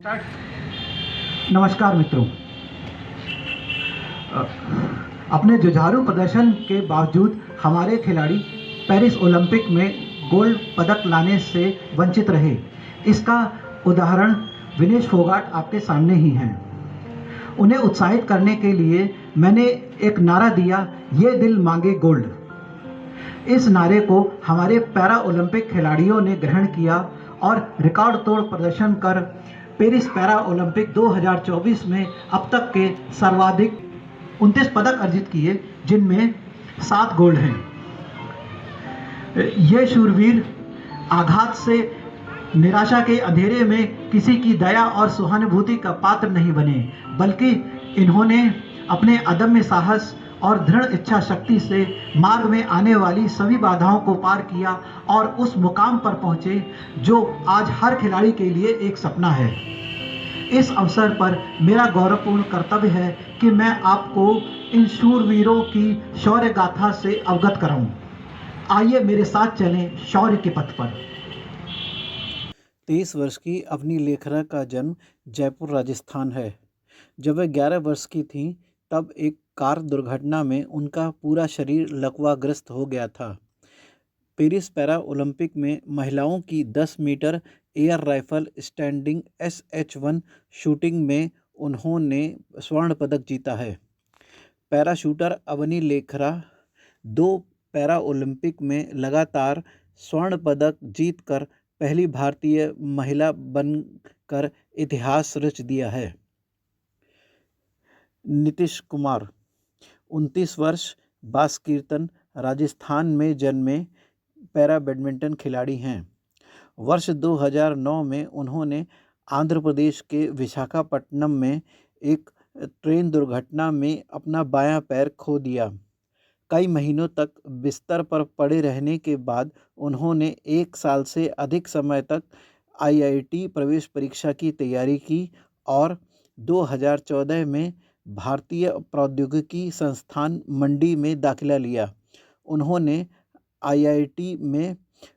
नमस्कार मित्रों। अपने जुझारू प्रदर्शन के बावजूद हमारे खिलाड़ी पेरिस ओलंपिक में गोल्ड पदक लाने से वंचित रहे। इसका उदाहरण विनेश फोगाट आपके सामने ही हैं। उन्हें उत्साहित करने के लिए मैंने एक नारा दिया, ये दिल मांगे गोल्ड। इस नारे को हमारे पैरा ओलंपिक खिलाड़ियों ने ग्रहण किया और रिकॉर्ड तोड़ प्रदर्शन कर पेरिस पैरा ओलंपिक 2024 में अब तक के सर्वाधिक 29 पदक अर्जित किए, जिनमें 7 गोल्ड हैं। ये शूरवीर आघात से निराशा के अंधेरे में किसी की दया और सहानुभूति का पात्र नहीं बने, बल्कि इन्होंने अपने अदम्य साहस और दृढ़ इच्छा शक्ति से मार्ग में आने वाली सभी बाधाओं को पार किया और उस मुकाम पर पहुंचे जो आज हर खिलाड़ी के लिए एक सपना है। इस अवसर पर मेरा गौरवपूर्ण कर्तव्य है कि मैं आपको इन शूरवीरों की शौर्य गाथा से अवगत कराऊं। आइए मेरे साथ चलें शौर्य के पथ पर। 23 वर्ष की अवनी लेखरा का जन्म जयपुर राजस्थान है। जब वह 11 वर्ष की थीं तब एक कार दुर्घटना में उनका पूरा शरीर लकवाग्रस्त हो गया था। पेरिस पैरा ओलंपिक में महिलाओं की 10 metre air rifle standing SH-1 shooting में उन्होंने स्वर्ण पदक जीता है। Para shooter Avani Lekhara 2 para Olympic में लगातार स्वर्ण पदक जीतकर पहली भारतीय महिला बनकर इतिहास रच दिया है। नीतीश कुमार 29 वर्ष, बासकीर्तन राजस्थान में जन्मे पैरा बैडमिंटन खिलाड़ी हैं। वर्ष 2009 में उन्होंने आंध्र प्रदेश के विशाखापट्टनम में एक ट्रेन दुर्घटना में अपना बायां पैर खो दिया। कई महीनों तक बिस्तर पर पड़े रहने के बाद उन्होंने 1 साल से अधिक समय तक IIT प्रवेश परीक्षा की तैयारी की और 2014 में भारतीय प्रौद्योगिकी संस्थान मंडी में दाखिला लिया। उन्होंने IIT में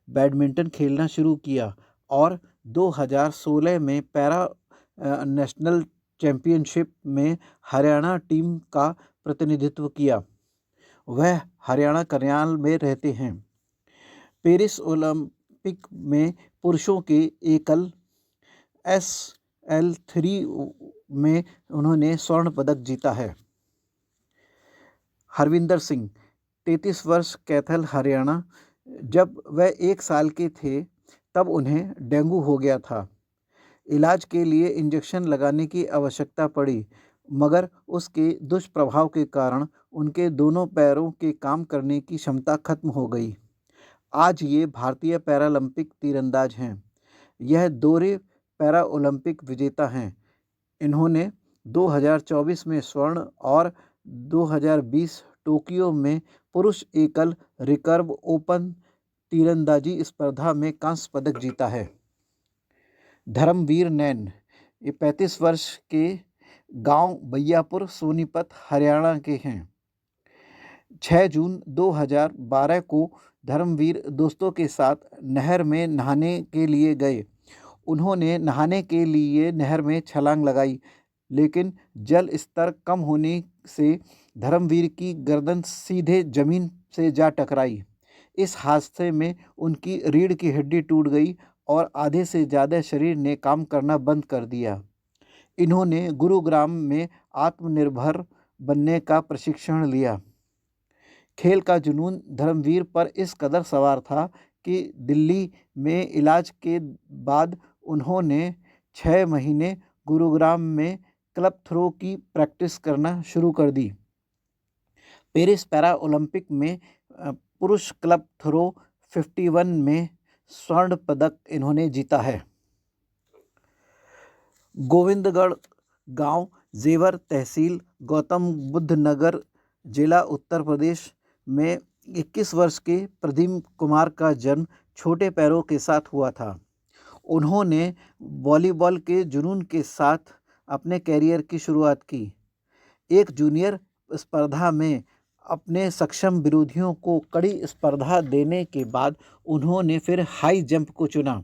बैडमिंटन खेलना शुरू किया और 2016 में पैरा नेशनल चैम्पियनशिप में हरियाणा टीम का प्रतिनिधित्व किया। वह हरियाणा करनाल में रहते हैं। पेरिस ओलंपिक में पुरुषों के एकल SL3 में उन्होंने स्वर्ण पदक जीता है। हरविंदर सिंह 33 वर्ष, कैथल हरियाणा। जब वह 1 साल के थे तब उन्हें डेंगू हो गया था। इलाज के लिए इंजेक्शन लगाने की आवश्यकता पड़ी, मगर उसके दुष्प्रभाव के कारण उनके दोनों पैरों के काम करने की क्षमता खत्म हो गई। आज ये भारतीय पैरालंपिक तीरंदाज हैं। यह दोहरे पैरा ओलंपिक विजेता हैं। इन्होंने 2024 में स्वर्ण और 2020 टोक्यो में पुरुष एकल रिकर्व ओपन तीरंदाजी स्पर्धा में कांस्य पदक जीता है। धर्मवीर नैन ये 35 वर्ष के, गांव बैयापुर, सोनीपत, हरियाणा के हैं। 6 जून 2012 को धर्मवीर दोस्तों के साथ नहर में नहाने के लिए गए। उन्होंने नहाने के लिए नहर में छलांग लगाई, लेकिन जल स्तर कम होने से धर्मवीर की गर्दन सीधे जमीन से जा टकराई। इस हादसे में उनकी रीढ़ की हड्डी टूट गई और आधे से ज़्यादा शरीर ने काम करना बंद कर दिया। इन्होंने गुरुग्राम में आत्मनिर्भर बनने का प्रशिक्षण लिया। खेल का जुनून धर्मवीर पर इस कदर सवार था कि दिल्ली में इलाज के बाद उन्होंने 6 महीने गुरुग्राम में क्लब थ्रो की प्रैक्टिस करना शुरू कर दी। पेरिस पैरा ओलंपिक में पुरुष क्लब थ्रो 51 में स्वर्ण पदक इन्होंने जीता है। गोविंदगढ़ गांव, जेवर तहसील, गौतम बुद्ध नगर जिला, उत्तर प्रदेश में 21 वर्ष के प्रदीप कुमार का जन्म छोटे पैरों के साथ हुआ था। उन्होंने वॉलीबॉल के जुनून के साथ अपने कैरियर की शुरुआत की। एक जूनियर स्पर्धा में अपने सक्षम विरोधियों को कड़ी स्पर्धा देने के बाद उन्होंने फिर हाई जंप को चुना।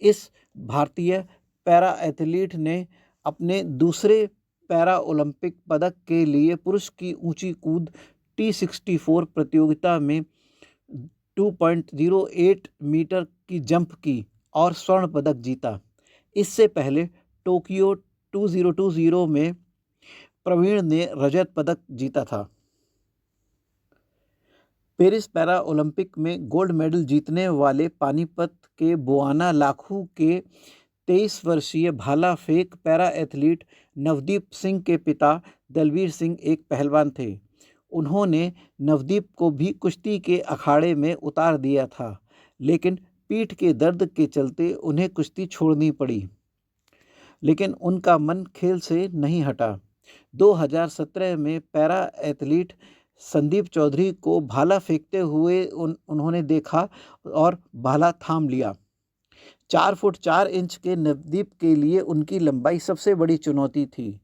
इस भारतीय पैरा एथलीट ने अपने दूसरे पैरा ओलंपिक पदक के लिए पुरुष की ऊंची कूद T64 प्रतियोगिता में 2.08 मीटर की जंप की और स्वर्ण पदक जीता। इससे पहले टोक्यो 2020 में प्रवीण ने रजत पदक जीता था। पेरिस पैरा ओलंपिक में गोल्ड मेडल जीतने वाले पानीपत के बोआना लाखू के 23 वर्षीय भाला फेंक पैरा एथलीट नवदीप सिंह के पिता दलवीर सिंह एक पहलवान थे। उन्होंने नवदीप को भी कुश्ती के अखाड़े में उतार दिया था, लेकिन पीठ के दर्द के चलते उन्हें कुश्ती छोड़नी पड़ी, लेकिन उनका मन खेल से नहीं हटा। 2017 में पैरा एथलीट संदीप चौधरी को भाला फेंकते हुए उन्होंने देखा और भाला थाम लिया। 4 फुट 4 इंच के नवदीप के लिए उनकी लंबाई सबसे बड़ी चुनौती थी,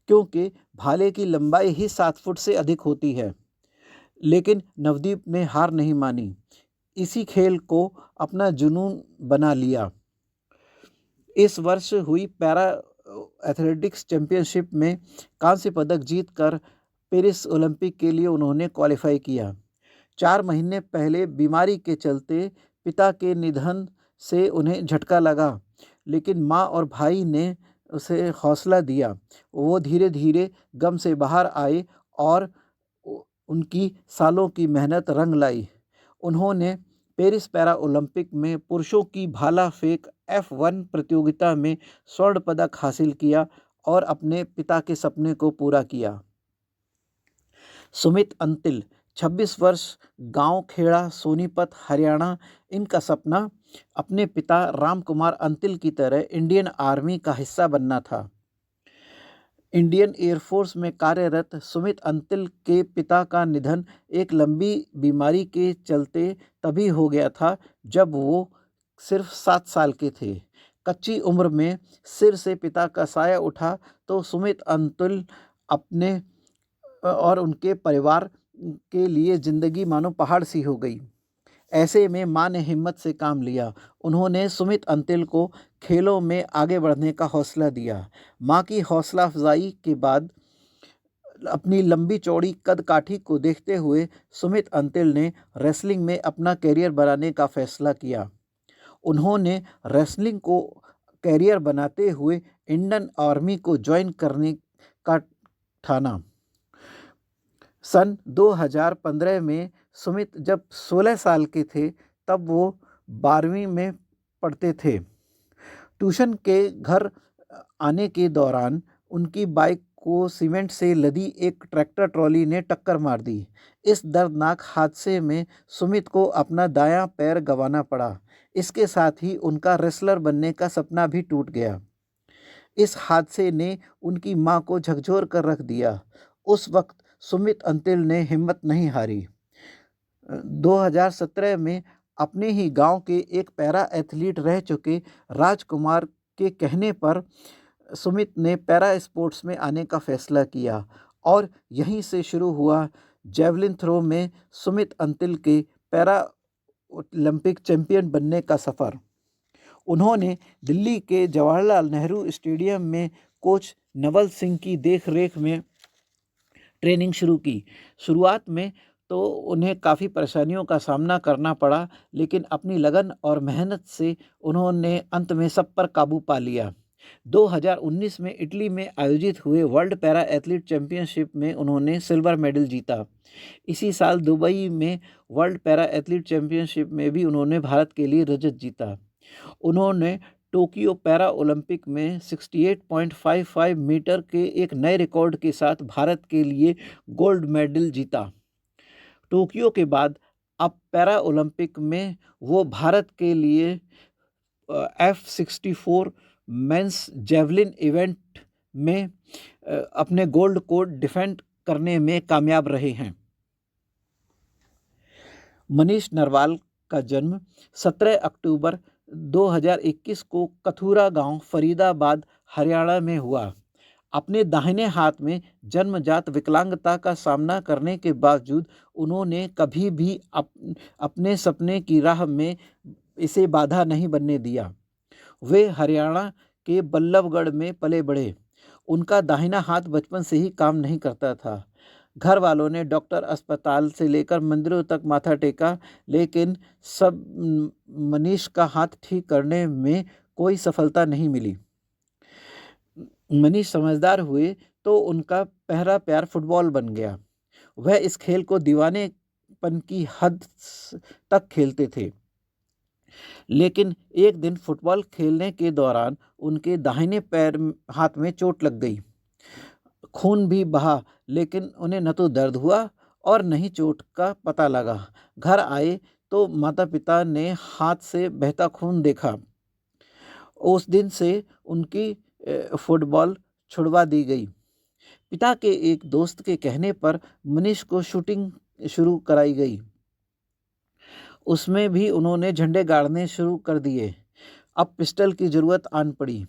क्योंकि भाले की लंबाई ही 7 फुट से अधिक होती है। लेकिन नवदीप ने हार नहीं मानी, इसी खेल को अपना जुनून बना लिया। इस वर्ष हुई पैरा एथलेटिक्स चैंपियनशिप में कांस्य पदक जीतकर पेरिस ओलंपिक के लिए उन्होंने क्वालिफाई किया। 4 महीने पहले बीमारी के चलते पिता के निधन से उन्हें झटका लगा, लेकिन माँ और भाई ने उसे हौसला दिया। वो धीरे धीरे गम से बाहर आए और उनकी सालों की मेहनत रंग लाई। उन्होंने पेरिस पैरा ओलंपिक में पुरुषों की भाला फेंक F1 प्रतियोगिता में स्वर्ण पदक हासिल किया और अपने पिता के सपने को पूरा किया। सुमित अंतिल 26 वर्ष, गांव खेड़ा, सोनीपत, हरियाणा। इनका सपना अपने पिता राम कुमार अंतिल की तरह इंडियन आर्मी का हिस्सा बनना था। इंडियन एयरफोर्स में कार्यरत सुमित अंतिल के पिता का निधन एक लंबी बीमारी के चलते तभी हो गया था जब वो सिर्फ 7 साल के थे। कच्ची उम्र में सिर से पिता का साया उठा तो सुमित अंतिल अपने और उनके परिवार के लिए ज़िंदगी मानो पहाड़ सी हो गई। ऐसे में माँ ने हिम्मत से काम लिया। उन्होंने सुमित अंतिल को खेलों में आगे बढ़ने का हौसला दिया। माँ की हौसला अफजाई के बाद अपनी लंबी चौड़ी कदकाठी को देखते हुए सुमित अंतिल ने रेसलिंग में अपना कैरियर बनाने का फैसला किया। उन्होंने रेसलिंग को कैरियर बनाते हुए इंडियन आर्मी को ज्वाइन करने का ठाना। सन 2015 में सुमित जब 16 साल के थे तब वो 12वीं में पढ़ते थे। ट्यूशन के घर आने के दौरान उनकी बाइक को सीमेंट से लदी एक ट्रैक्टर ट्रॉली ने टक्कर मार दी। इस दर्दनाक हादसे में सुमित को अपना दायां पैर गंवाना पड़ा। इसके साथ ही उनका रेसलर बनने का सपना भी टूट गया। इस हादसे ने उनकी मां को झकझोर कर रख दिया। उस वक्त सुमित अंतिल ने हिम्मत नहीं हारी। 2017 में अपने ही गांव के एक पैरा एथलीट रह चुके राजकुमार के कहने पर सुमित ने पैरा स्पोर्ट्स में आने का फैसला किया और यहीं से शुरू हुआ जेवलिन थ्रो में सुमित अंतिल के पैरा ओलंपिक चैंपियन बनने का सफ़र। उन्होंने दिल्ली के जवाहरलाल नेहरू स्टेडियम में कोच नवल सिंह की देखरेख में ट्रेनिंग शुरू की। शुरुआत में तो उन्हें काफ़ी परेशानियों का सामना करना पड़ा, लेकिन अपनी लगन और मेहनत से उन्होंने अंत में सब पर काबू पा लिया। 2019 में इटली में आयोजित हुए वर्ल्ड पैरा एथलीट चैंपियनशिप में उन्होंने सिल्वर मेडल जीता। इसी साल दुबई में वर्ल्ड पैरा एथलीट चैंपियनशिप में भी उन्होंने भारत के लिए रजत जीता। उन्होंने टोक्यो पैरा ओलंपिक में 68.55 मीटर के एक नए रिकॉर्ड के साथ भारत के लिए गोल्ड मेडल जीता। टोक्यो के बाद अब पैरा ओलंपिक में वो भारत के लिए F64 मेंस जेवलिन इवेंट में अपने गोल्ड को डिफेंड करने में कामयाब रहे हैं। मनीष नरवाल का जन्म 17 अक्टूबर 2021 को कथूरा गांव फरीदाबाद हरियाणा में हुआ। अपने दाहिने हाथ में जन्मजात विकलांगता का सामना करने के बावजूद उन्होंने कभी भी अपने सपने की राह में इसे बाधा नहीं बनने दिया। वे हरियाणा के बल्लभगढ़ में पले बढ़े। उनका दाहिना हाथ बचपन से ही काम नहीं करता था। घर वालों ने डॉक्टर, अस्पताल से लेकर मंदिरों तक माथा टेका, लेकिन सब मनीष का हाथ ठीक करने में कोई सफलता नहीं मिली। मनीष समझदार हुए तो उनका पहला प्यार फुटबॉल बन गया। वह इस खेल को दीवानेपन की हद तक खेलते थे। लेकिन एक दिन फुटबॉल खेलने के दौरान उनके दाहिने पैर हाथ में चोट लग गई। खून भी बहा, लेकिन उन्हें न तो दर्द हुआ और न ही चोट का पता लगा। घर आए तो माता पिता ने हाथ से बहता खून देखा। उस दिन से उनकी फुटबॉल छुड़वा दी गई। पिता के एक दोस्त के कहने पर मनीष को शूटिंग शुरू कराई गई। उसमें भी उन्होंने झंडे गाड़ने शुरू कर दिए। अब पिस्टल की ज़रूरत आन पड़ी।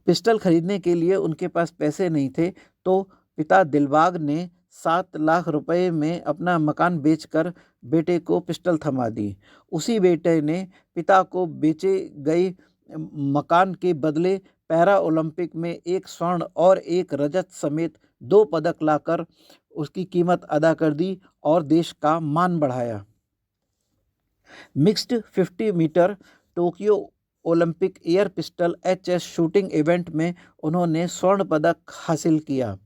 पिस्टल खरीदने के लिए उनके पास पैसे नहीं थे, तो पिता दिलबाग ने 7 लाख रुपए में अपना मकान बेचकर बेटे को पिस्टल थमा दी। उसी बेटे ने पिता को बेचे गए मकान के बदले पैरा ओलंपिक में 1 स्वर्ण और 1 रजत समेत 2 पदक लाकर उसकी कीमत अदा कर दी और देश का मान बढ़ाया। Mixed 50 metre Tokyo Olympic air pistol HS shooting event में उन्होंने स्वर्ण पदक हासिल किया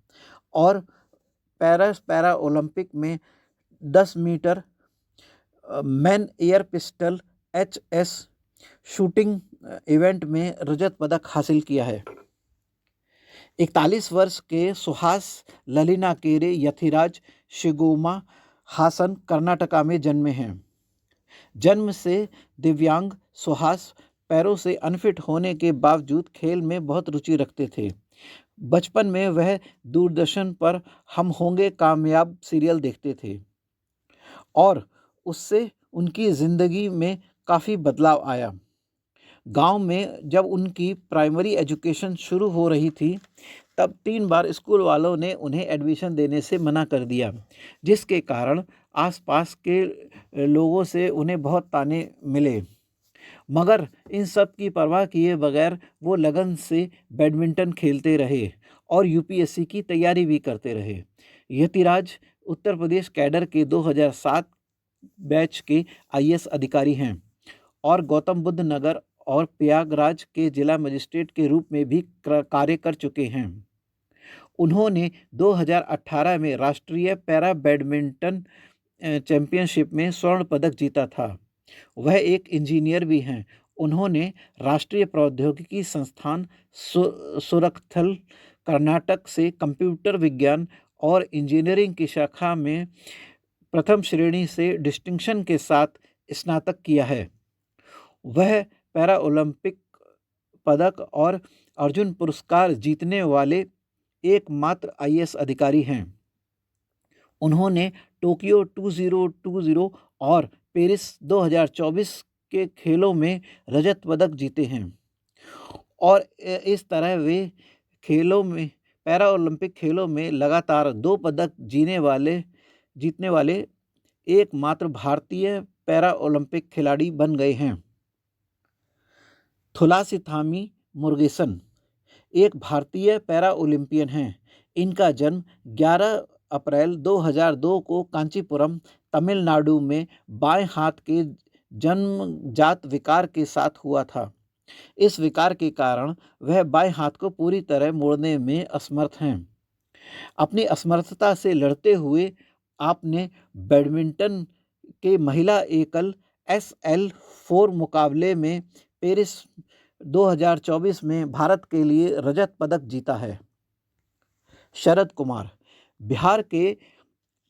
और पैरा ओलंपिक में 10 metre man air pistol HS shooting event में रजत पदक हासिल किया है। 41 वर्ष के सुहास ललिनाकेरे यथिराज शिगोमा हासन कर्नाटका में जन्मे हैं। जन्म से दिव्यांग सुहास पैरों से अनफिट होने के बावजूद खेल में बहुत रुचि रखते थे। बचपन में वह दूरदर्शन पर हम होंगे कामयाब सीरियल देखते थे और उससे उनकी ज़िंदगी में काफ़ी बदलाव आया। गांव में जब उनकी प्राइमरी एजुकेशन शुरू हो रही थी, तब 3 बार स्कूल वालों ने उन्हें एडमिशन देने से मना कर दिया, जिसके कारण आसपास के लोगों से उन्हें बहुत ताने मिले। मगर इन सब की परवाह किए बगैर वो लगन से बैडमिंटन खेलते रहे और UPSC की तैयारी भी करते रहे। यतिराज उत्तर प्रदेश कैडर के 2007 बैच के IAS अधिकारी हैं और गौतम बुद्ध नगर और प्रयागराज के जिला मजिस्ट्रेट के रूप में भी कार्य कर चुके हैं। उन्होंने 2018 में राष्ट्रीय पैरा बैडमिंटन चैंपियनशिप में स्वर्ण पदक जीता था। वह एक इंजीनियर भी हैं। उन्होंने राष्ट्रीय प्रौद्योगिकी संस्थान सुरथल कर्नाटक से कंप्यूटर विज्ञान और इंजीनियरिंग की शाखा में प्रथम श्रेणी से डिस्टिंक्शन के साथ स्नातक किया है। वह पैरा ओलंपिक पदक और अर्जुन पुरस्कार जीतने वाले एकमात्र IAS अधिकारी हैं। उन्होंने टोक्यो 2020 और पेरिस 2024 के खेलों में रजत पदक जीते हैं और इस तरह वे पैरा ओलंपिक खेलों में लगातार 2 पदक जीतने वाले एकमात्र भारतीय पैरा ओलंपिक खिलाड़ी बन गए हैं। थुलासिथामी मुरुगेसन एक भारतीय पैरा ओलंपियन हैं। इनका जन्म 11 अप्रैल 2002 को कांचीपुरम, तमिलनाडु में बाएं हाथ के जन्मजात विकार के साथ हुआ था। इस विकार के कारण वह बाएं हाथ को पूरी तरह मोड़ने में असमर्थ हैं। अपनी असमर्थता से लड़ते हुए आपने बैडमिंटन के महिला एकल SL4 मुकाबले में पेरिस 2024 में भारत के लिए रजत पदक जीता है। शरद कुमार बिहार के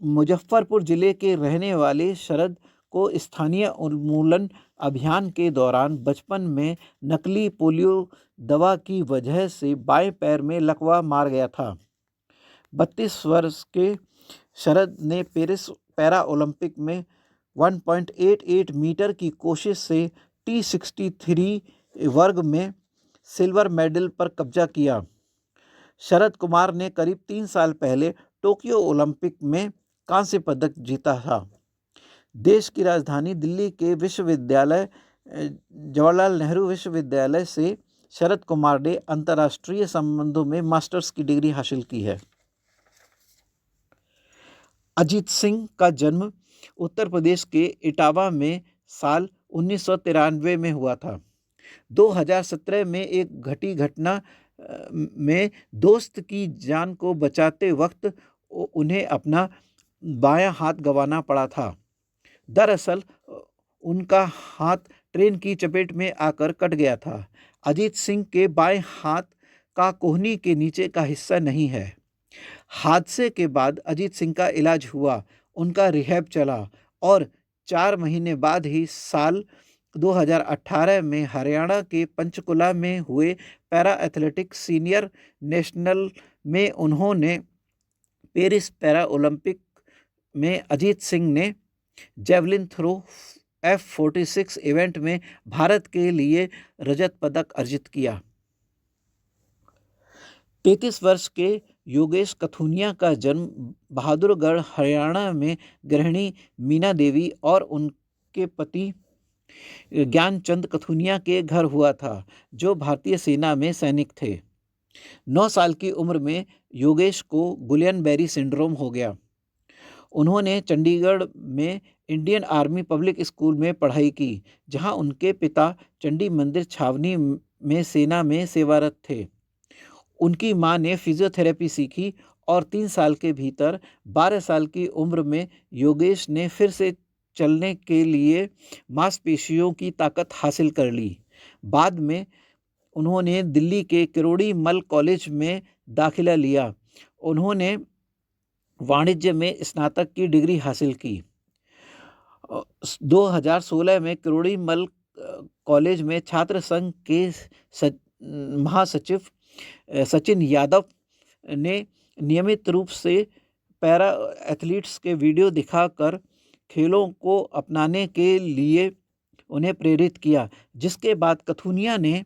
मुजफ्फरपुर जिले के रहने वाले शरद को स्थानीय उन्मूलन अभियान के दौरान बचपन में नकली पोलियो दवा की वजह से बाएं पैर में लकवा मार गया था। 32 वर्ष के शरद ने पेरिस पैरा ओलंपिक में 1.88 मीटर की कोशिश से T63 वर्ग में सिल्वर मेडल पर कब्जा किया। शरद कुमार ने करीब 3 साल पहले टोक्यो ओलंपिक में कांस्य पदक जीता था। देश की राजधानी दिल्ली के विश्वविद्यालय जवाहरलाल नेहरू विश्वविद्यालय से शरद कुमार ने अंतर्राष्ट्रीय संबंधों में मास्टर्स की डिग्री हासिल की है। अजीत सिंह का जन्म उत्तर प्रदेश के इटावा में साल 1993 में हुआ था। 2017 में एक घटना में दोस्त की जान को बचाते वक्त उन्हें अपना बायां हाथ गंवाना पड़ा था। दरअसल उनका हाथ ट्रेन की चपेट में आकर कट गया था। अजीत सिंह के बाएं हाथ का कोहनी के नीचे का हिस्सा नहीं है। हादसे के बाद अजीत सिंह का इलाज हुआ, उनका रिहैब चला और 4 महीने बाद ही साल 2018 में हरियाणा के पंचकुला में हुए पैरा एथलेटिक्स सीनियर नेशनल में उन्होंने पेरिस पैरा ओलंपिक में अजीत सिंह ने जेवलिन थ्रो F46 इवेंट में भारत के लिए रजत पदक अर्जित किया। 33 वर्ष के योगेश कथुनिया का जन्म बहादुरगढ़ हरियाणा में गृहिणी मीना देवी और उनके पति ज्ञानचंद कथुनिया के घर हुआ था, जो भारतीय सेना में सैनिक थे। 9 साल की उम्र में योगेश को गुलियन बेरी सिंड्रोम हो गया। उन्होंने चंडीगढ़ में इंडियन आर्मी पब्लिक स्कूल में पढ़ाई की, जहां उनके पिता चंडी मंदिर छावनी में सेना में सेवारत थे। उनकी मां ने फिजियोथेरेपी सीखी और 3 साल के भीतर 12 साल की उम्र में योगेश ने फिर से चलने के लिए मांसपेशियों की ताकत हासिल कर ली। बाद में उन्होंने दिल्ली के किरोड़ी मल कॉलेज में दाखिला लिया। उन्होंने वाणिज्य में स्नातक की डिग्री हासिल की। 2016 में किरोड़ी मल कॉलेज में छात्र संघ के महासचिव सचिन यादव ने नियमित रूप से पैरा एथलीट्स के वीडियो दिखाकर खेलों को अपनाने के लिए उन्हें प्रेरित किया, जिसके बाद कथुनिया ने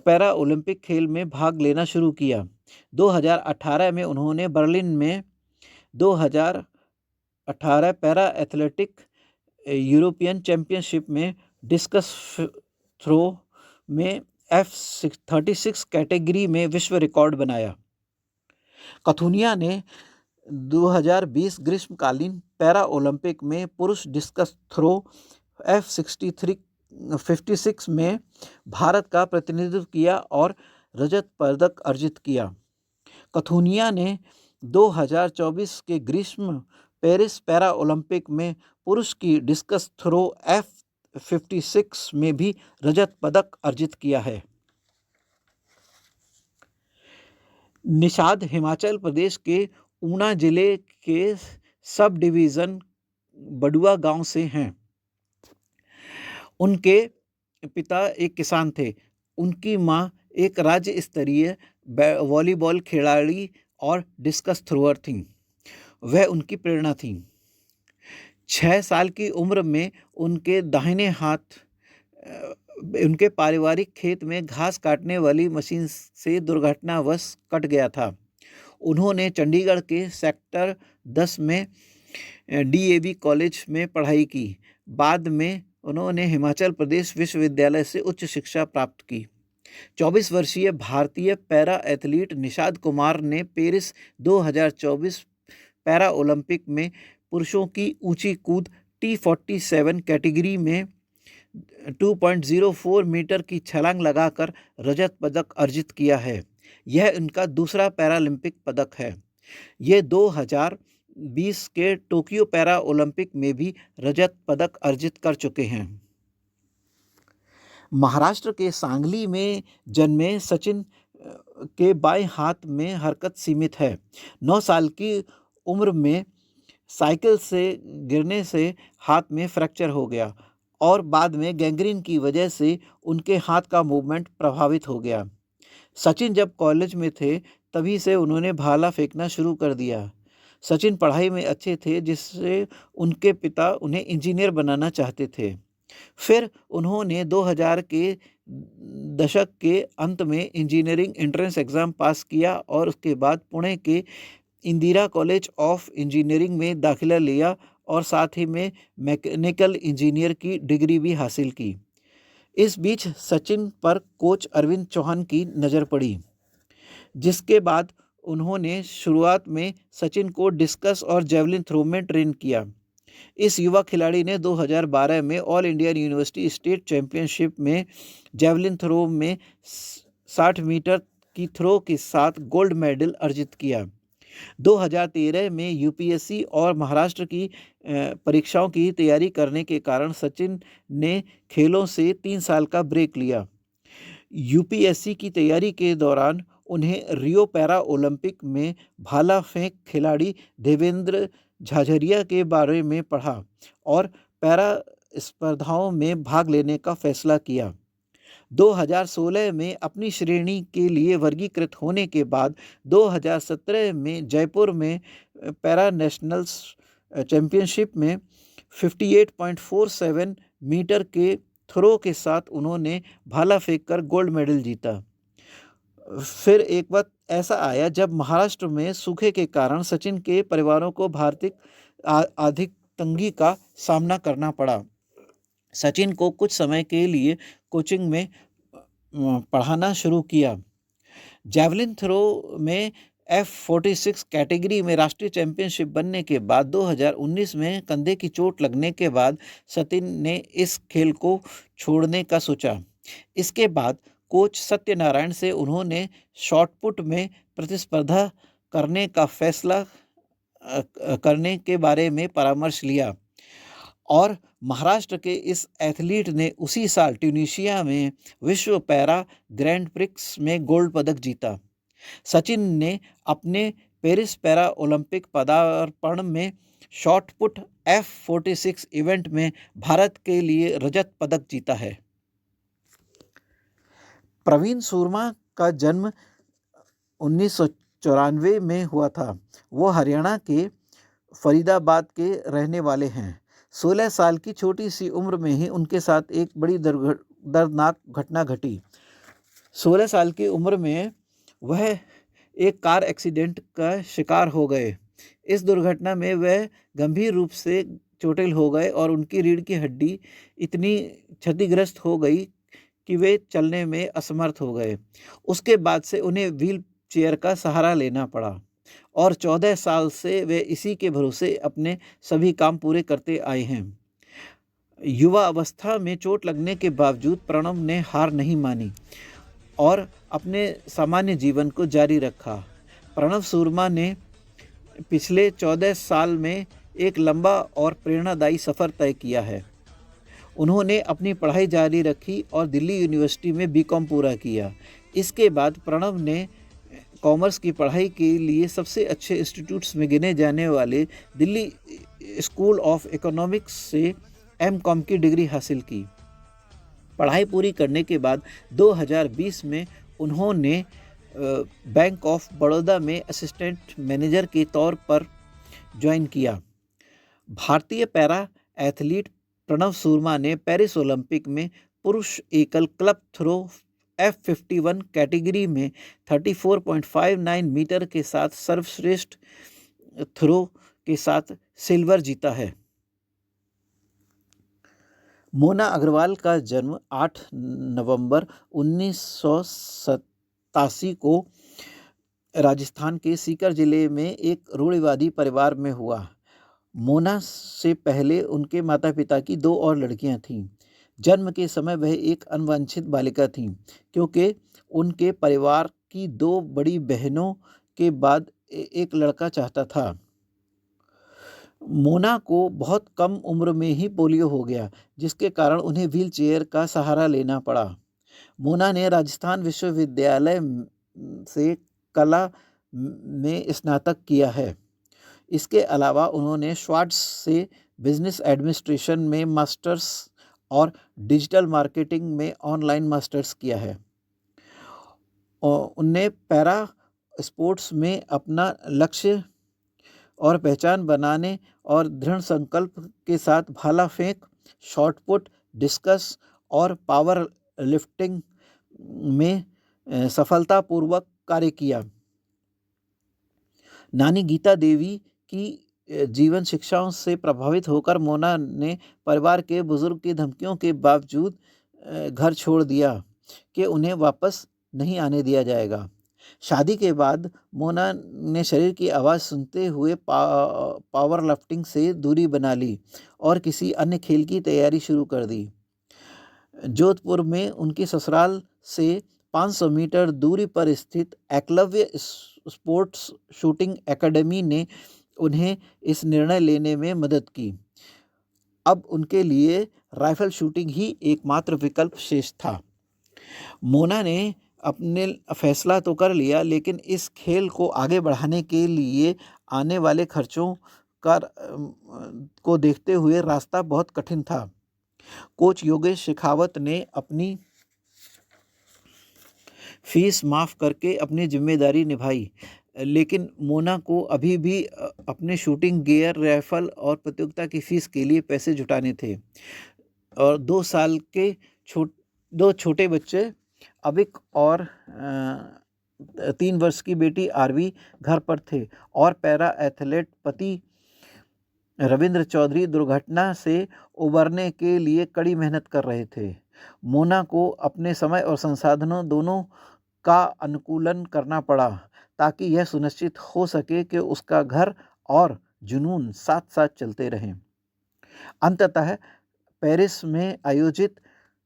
पैरा ओलंपिक खेल में भाग लेना शुरू किया। 2018 में उन्होंने बर्लिन में 2018 पैरा एथलेटिक यूरोपियन चैंपियनशिप में डिस्कस थ्रो में F36 कैटेगरी में विश्व रिकॉर्ड बनाया। कथुनिया ने 2020 ग्रीष्मकालीन पैरा ओलंपिक में पुरुष डिस्कस थ्रो F56 में भारत का प्रतिनिधित्व किया और रजत पदक अर्जित किया। कथुनिया ने 2024 के ग्रीष्म पेरिस पैरा ओलंपिक में पुरुष की डिस्कस थ्रो F56 में भी रजत पदक अर्जित किया है। निषाद हिमाचल प्रदेश के ऊना जिले के सब डिवीज़न बडुआ गांव से हैं। उनके पिता एक किसान थे। उनकी मां एक राज्य स्तरीय वॉलीबॉल खिलाड़ी और डिस्कस थ्रोअर थीं। वह उनकी प्रेरणा थीं। 6 साल की उम्र में उनके दाहिने हाथ उनके पारिवारिक खेत में घास काटने वाली मशीन से दुर्घटनावश कट गया था। उन्होंने चंडीगढ़ के सेक्टर 10 में DAV कॉलेज में पढ़ाई की। बाद में उन्होंने हिमाचल प्रदेश विश्वविद्यालय से उच्च शिक्षा प्राप्त की। 24 वर्षीय भारतीय पैरा एथलीट निषाद कुमार ने पेरिस 2024 पैरा ओलंपिक में पुरुषों की ऊंची कूद T47 कैटेगरी में 2.04 मीटर की छलांग लगाकर रजत पदक अर्जित किया है। यह उनका दूसरा पैरालंपिक पदक है। ये 2020 के टोक्यो पैरा ओलंपिक में भी रजत पदक अर्जित कर चुके हैं। महाराष्ट्र के सांगली में जन्मे सचिन के बाएं हाथ में हरकत सीमित है। 9 साल की उम्र में साइकिल से गिरने से हाथ में फ्रैक्चर हो गया और बाद में गैंग्रीन की वजह से उनके हाथ का मूवमेंट प्रभावित हो गया। सचिन जब कॉलेज में थे तभी से उन्होंने भाला फेंकना शुरू कर दिया। सचिन पढ़ाई में अच्छे थे, जिससे उनके पिता उन्हें इंजीनियर बनाना चाहते थे। फिर उन्होंने 2000 के दशक के अंत में इंजीनियरिंग एंट्रेंस एग्ज़ाम पास किया और उसके बाद पुणे के इंदिरा कॉलेज ऑफ इंजीनियरिंग में दाखिला लिया और साथ ही में मैकेनिकल इंजीनियर की डिग्री भी हासिल की। इस बीच सचिन पर कोच अरविंद चौहान की नज़र पड़ी, जिसके बाद उन्होंने शुरुआत में सचिन को डिस्कस और जेवलिन थ्रो में ट्रेन किया। इस युवा खिलाड़ी ने 2012 में all India university state championship में जेवलिन थ्रो में 60 मीटर की थ्रो के साथ गोल्ड मेडल अर्जित किया। 2013 में यूपीएससी और महाराष्ट्र की परीक्षाओं की तैयारी करने के कारण सचिन ने खेलों से 3 साल का ब्रेक लिया। यूपीएससी की तैयारी के दौरान उन्हें रियो पैरा ओलंपिक में भाला फेंक खिलाड़ी देवेंद्र झाझरिया के बारे में पढ़ा और पैरा स्पर्धाओं में भाग लेने का फैसला किया। 2016 में अपनी श्रेणी के लिए वर्गीकृत होने के बाद 2017 में जयपुर में पैरा नेशनल्स चैंपियनशिप में 58.47 मीटर के थ्रो के साथ उन्होंने भाला फेंककर गोल्ड मेडल जीता। फिर एक वक्त ऐसा आया जब महाराष्ट्र में सूखे के कारण सचिन के परिवारों को आर्थिक आर्थिक तंगी का सामना करना पड़ा। सचिन को कुछ समय के लिए कोचिंग में पढ़ाना शुरू किया। जैवलिन थ्रो में F46 कैटेगरी में राष्ट्रीय चैंपियनशिप बनने के बाद 2019 में कंधे की चोट लगने के बाद सचिन ने इस खेल को छोड़ने का सोचा। इसके बाद कोच सत्यनारायण से उन्होंने शॉटपुट में प्रतिस्पर्धा करने का फैसला करने के बारे में परामर्श लिया और महाराष्ट्र के इस एथलीट ने उसी साल ट्यूनीशिया में विश्व पैरा ग्रैंड प्रिक्स में गोल्ड पदक जीता। सचिन ने अपने पेरिस पैरा ओलंपिक पदार्पण में शॉटपुट F46 इवेंट में भारत के लिए रजत पदक जीता है। प्रवीण सूरमा का जन्म 1994 में हुआ था। वो हरियाणा के फरीदाबाद के रहने वाले हैं। 16 साल की छोटी सी उम्र में ही उनके साथ एक बड़ी दर्दनाक घटना घटी। 16 साल की उम्र में वह एक कार एक्सीडेंट का शिकार हो गए। इस दुर्घटना में वह गंभीर रूप से चोटिल हो गए और उनकी रीढ़ की हड्डी इतनी क्षतिग्रस्त हो गई कि वे चलने में असमर्थ हो गए। उसके बाद से उन्हें व्हील चेयर का सहारा लेना पड़ा और 14 साल से वे इसी के भरोसे अपने सभी काम पूरे करते आए हैं। युवा अवस्था में चोट लगने के बावजूद प्रणव ने हार नहीं मानी और अपने सामान्य जीवन को जारी रखा। प्रणव सूरमा ने पिछले 14 साल में एक लंबा और प्रेरणादायी सफ़र तय किया है। उन्होंने अपनी पढ़ाई जारी रखी और दिल्ली यूनिवर्सिटी में बीकॉम पूरा किया। इसके बाद प्रणव ने कॉमर्स की पढ़ाई के लिए सबसे अच्छे इंस्टीट्यूट्स में गिने जाने वाले दिल्ली स्कूल ऑफ इकोनॉमिक्स से M.Com की डिग्री हासिल की। पढ़ाई पूरी करने के बाद 2020 में उन्होंने बैंक ऑफ बड़ौदा में असिस्टेंट मैनेजर के तौर पर ज्वाइन किया। भारतीय पैरा एथलीट प्रणव सूरमा ने पेरिस ओलंपिक में पुरुष एकल क्लब थ्रो F51 कैटेगरी में 34.59 मीटर के साथ सर्वश्रेष्ठ थ्रो के साथ सिल्वर जीता है। मोना अग्रवाल का जन्म 8 नवंबर 1987 को राजस्थान के सीकर जिले में एक रूढ़िवादी परिवार में हुआ। मोना से पहले उनके माता पिता की 2 और लड़कियां थीं। जन्म के समय वह एक अनवांछित बालिका थीं क्योंकि उनके परिवार की 2 बड़ी बहनों के बाद एक लड़का चाहता था। मोना को बहुत कम उम्र में ही पोलियो हो गया, जिसके कारण उन्हें व्हील चेयर का सहारा लेना पड़ा। मोना ने राजस्थान विश्वविद्यालय से कला में स्नातक किया है। इसके अलावा उन्होंने स्वाट्स से बिजनेस एडमिनिस्ट्रेशन में मास्टर्स और डिजिटल मार्केटिंग में ऑनलाइन मास्टर्स किया है। उनने पैरा स्पोर्ट्स में अपना लक्ष्य और पहचान बनाने और दृढ़ संकल्प के साथ भाला फेंक, शॉटपुट, डिस्कस और पावर लिफ्टिंग में सफलतापूर्वक कार्य किया। नानी गीता देवी की जीवन शिक्षाओं से प्रभावित होकर मोना ने परिवार के बुजुर्ग की धमकियों के बावजूद घर छोड़ दिया कि उन्हें वापस नहीं आने दिया जाएगा। शादी के बाद मोना ने शरीर की आवाज़ सुनते हुए पावर लिफ्टिंग से दूरी बना ली और किसी अन्य खेल की तैयारी शुरू कर दी। जोधपुर में उनकी ससुराल से 500 मीटर दूरी पर स्थित एकलव्य स्पोर्ट्स शूटिंग एकेडमी ने उन्हें इस निर्णय लेने में मदद की। अब उनके लिए राइफल शूटिंग ही एकमात्र विकल्प शेष था। मोना ने अपने फैसला तो कर लिया, लेकिन इस खेल को आगे बढ़ाने के लिए आने वाले खर्चों को देखते हुए रास्ता बहुत कठिन था। कोच योगेश शेखावत ने अपनी फीस माफ़ करके अपनी जिम्मेदारी निभाई, लेकिन मोना को अभी भी अपने शूटिंग गियर, राइफल और प्रतियोगिता की फ़ीस के लिए पैसे जुटाने थे। और 2 साल के दो छोटे बच्चे अविक और 3 वर्ष की बेटी आरवी घर पर थे और पैरा एथलीट पति रविंद्र चौधरी दुर्घटना से उबरने के लिए कड़ी मेहनत कर रहे थे। मोना को अपने समय और संसाधनों दोनों का अनुकूलन करना पड़ा ताकि यह सुनिश्चित हो सके कि उसका घर और जुनून साथ साथ चलते रहें। अंततः पेरिस में आयोजित